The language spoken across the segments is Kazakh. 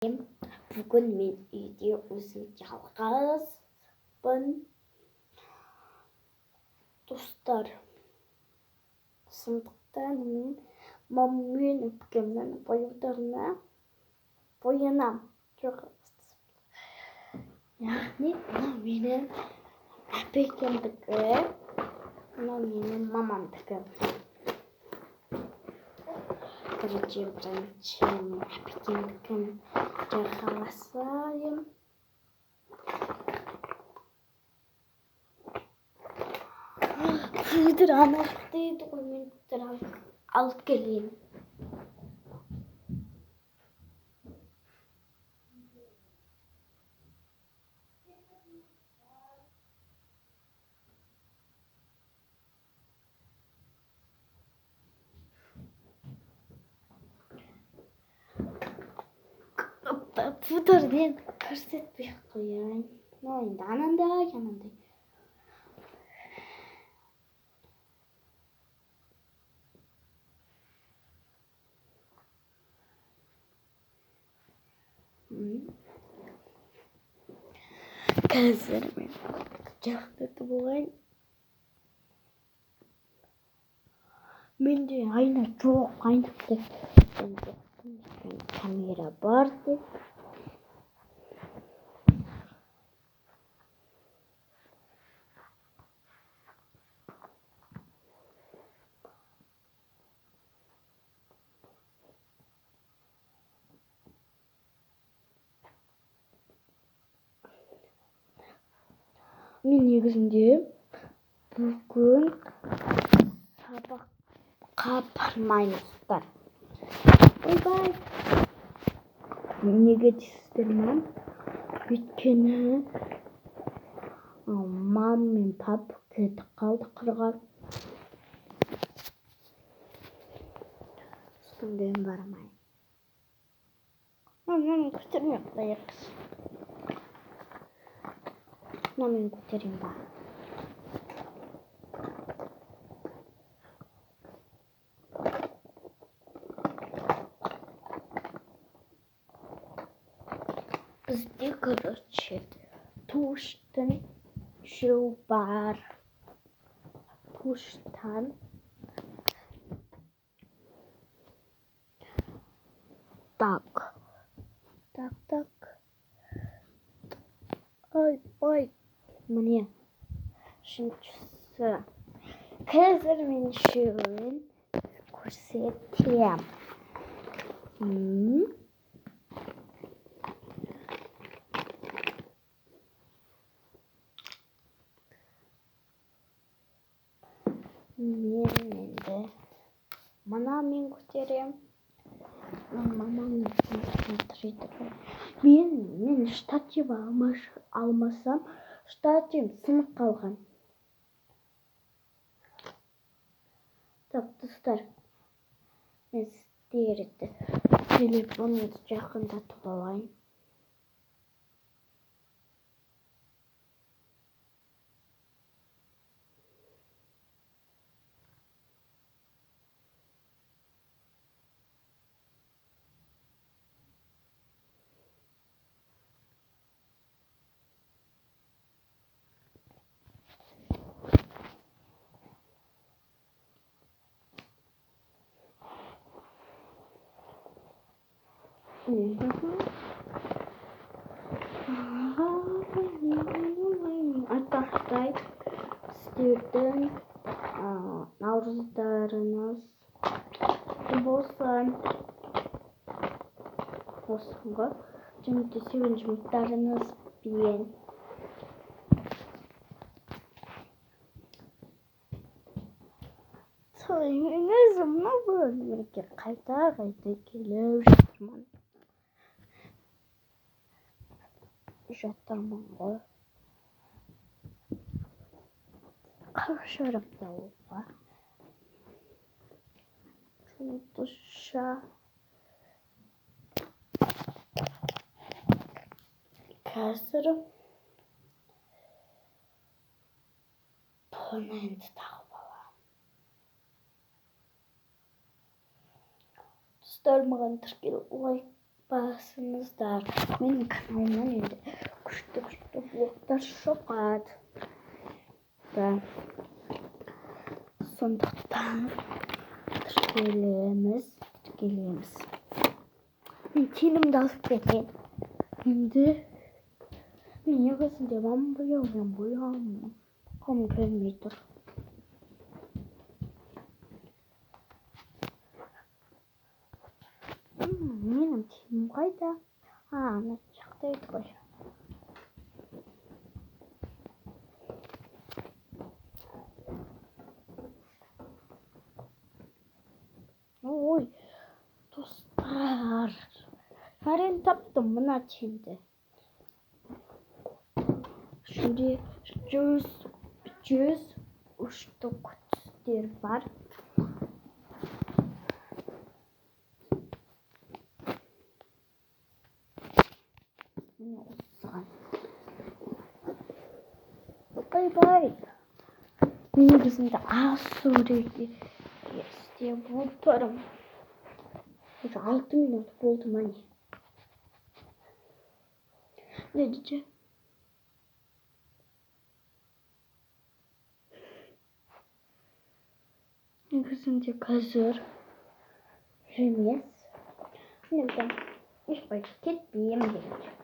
Бүгін мен үйде өзім жалғыз бұн. Достар, сондықтан мен мамамен өпкемнің бойындарына боянам. Яғни мына менің әпекемдікі, мына менің мамамдікі. Короче, бірінші әпекемдікін жағаласайым. Фудыр анық дейді ғой, мен фудыр алып келейін. Фудырден көрсетпей қояйын. Енді анандай. Қазір мен жақтырды болайын. Менде айна жоқ, айнақты. Камера бар деп. Мен негізінде бүгін сабаққа бармаймын. Ойбай! Неге дейсіздер ме? Өйткені мам мен пап кетіп қалды қырға. Сонда мен бармаймын. Мен көтермей қояйық. Мен көтерейін ба. Бізде, короче, туштан үшеу бар. Туштан. Так. Ой. Міне. Үшіншісі. Қазір мен үшеуін көрсетем. Мен енді мынамен көтерем. Мамам смотрит. Мен штатив алмасам, штатив сынып қалған. Так, достар, мен сіздерді телефонымды жақындатып алайын. Айтпақтай, сіздердің наурыздарыңыз болсын ғой. Және де сүйген жұмыстарыңыз бен. Мен өзім мына бөлмеге қайта келіп жатырмын ғой. Қашырымда олға. Жұлдызша. Қазір бұны енді тағып алам. Достар, маған тіркел лайк basınızlar. Benim kanalıma neydi? Kuştu bloklar şokat. Ben sondaktan gelemiz. Çiğnim de alıp gelin. Şimdi ben yakasın devam boyuyorum. Kom gelmeydir. Benim çiğnim kayda. Ne çıktıydı koşu. Oy dostlar. Yarın taptım bunu şimdi. Şimdi cüz uçtuk der var. Bye bye. Benim kızım da sürekli diye buldurum. 6 minut buldum hani. Ne diyeceğim? Kızım da hazır. Remiz. Şimdi ben iş vakit bir yemek yiyeceğim.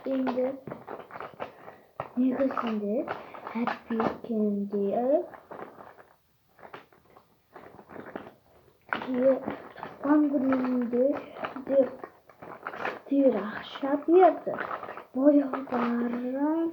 Şimdi ne kızım da happy candy diye kangurumdu diye ahşap yerde boyalarım yani